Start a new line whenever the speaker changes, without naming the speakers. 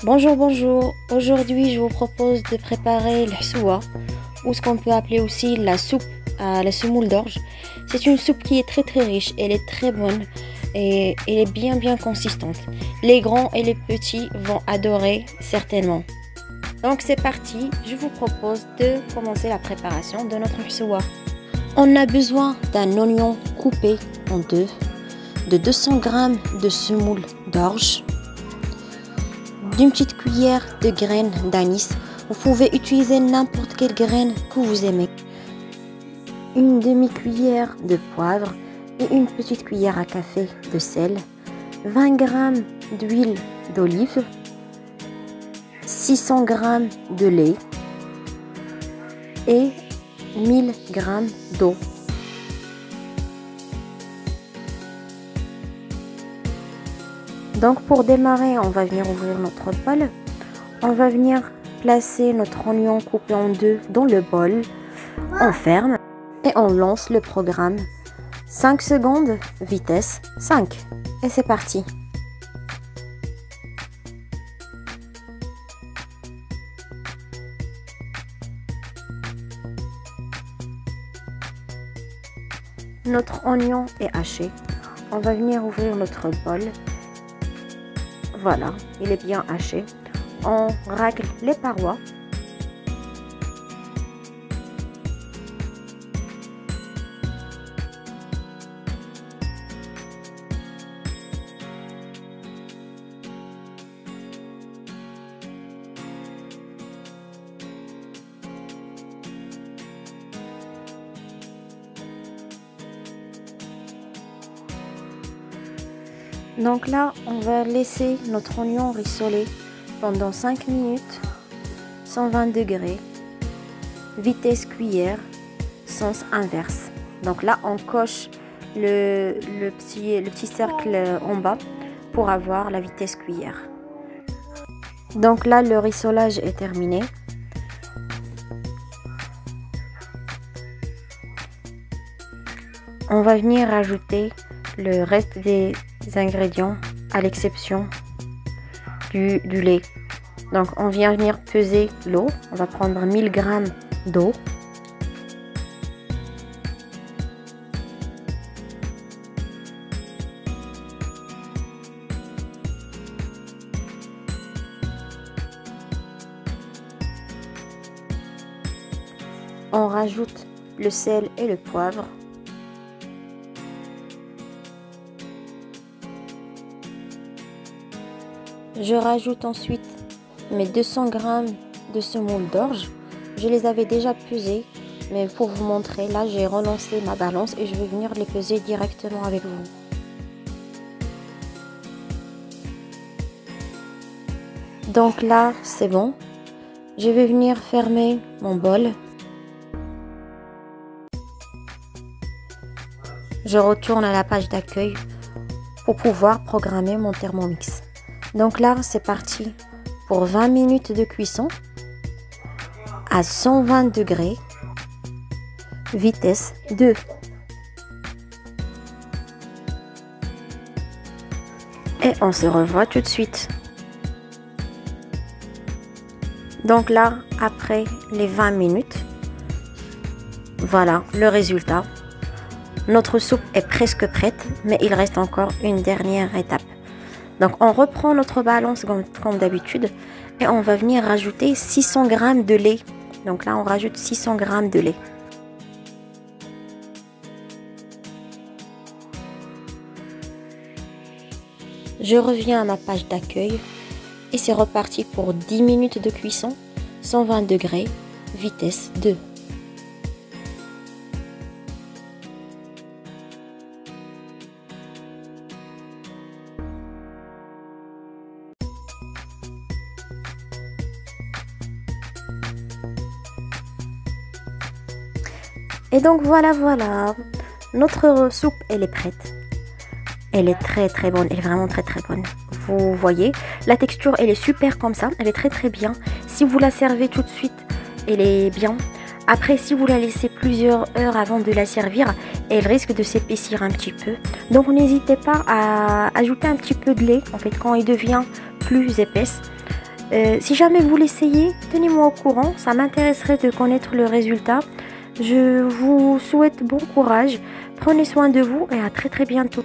Bonjour, bonjour. Aujourd'hui, je vous propose de préparer l'hsoua, ou ce qu'on peut appeler aussi la soupe à la semoule d'orge. C'est une soupe qui est très riche, elle est très bonne et elle est bien consistante. Les grands et les petits vont adorer certainement. Donc c'est parti, je vous propose de commencer la préparation de notre hsoua. On a besoin d'un oignon coupé en deux, de 200 g de semoule d'orge, d'une petite cuillère de graines d'anis. Vous pouvez utiliser n'importe quelle graine que vous aimez. Une demi-cuillère de poivre et une petite cuillère à café de sel. 20 g d'huile d'olive. 600 g de lait. Et 1000 g d'eau. Donc pour démarrer, on va venir ouvrir notre bol. On va venir placer notre oignon coupé en deux dans le bol. On ferme et on lance le programme. 5 secondes, vitesse 5. Et c'est parti. Notre oignon est haché. On va venir ouvrir notre bol. Voilà, il est bien haché. On règle les parois. Donc là, on va laisser notre oignon rissoler pendant 5 minutes, 120 degrés, vitesse cuillère, sens inverse. Donc là, on coche le petit cercle en bas pour avoir la vitesse cuillère. Donc là, le rissolage est terminé. On va venir ajouter le reste des ingrédients à l'exception du lait. Donc on vient venir peser l'eau. On va prendre 1000 g d'eau. On rajoute le sel et le poivre. Je rajoute ensuite mes 200 g de semoule d'orge. Je les avais déjà pesées, mais pour vous montrer, là j'ai relancé ma balance et je vais venir les peser directement avec vous. Donc là, c'est bon. Je vais venir fermer mon bol. Je retourne à la page d'accueil pour pouvoir programmer mon Thermomix. Donc là, c'est parti pour 20 minutes de cuisson à 120 degrés, vitesse 2. Et on se revoit tout de suite. Donc là, après les 20 minutes, voilà le résultat. Notre soupe est presque prête, mais il reste encore une dernière étape. Donc on reprend notre balance comme d'habitude et on va venir rajouter 600 g de lait. Donc là on rajoute 600 g de lait. Je reviens à ma page d'accueil et c'est reparti pour 10 minutes de cuisson, 120 degrés, vitesse 2. Et donc voilà, notre soupe elle est prête. Elle est très bonne, elle est vraiment très bonne. Vous voyez, la texture elle est super comme ça, elle est très bien. Si vous la servez tout de suite, elle est bien. Après, si vous la laissez plusieurs heures avant de la servir, elle risque de s'épaissir un petit peu. Donc n'hésitez pas à ajouter un petit peu de lait, en fait, quand il devient plus épaisse. Si jamais vous l'essayez, tenez-moi au courant, ça m'intéresserait de connaître le résultat. Je vous souhaite bon courage, prenez soin de vous et à très très bientôt.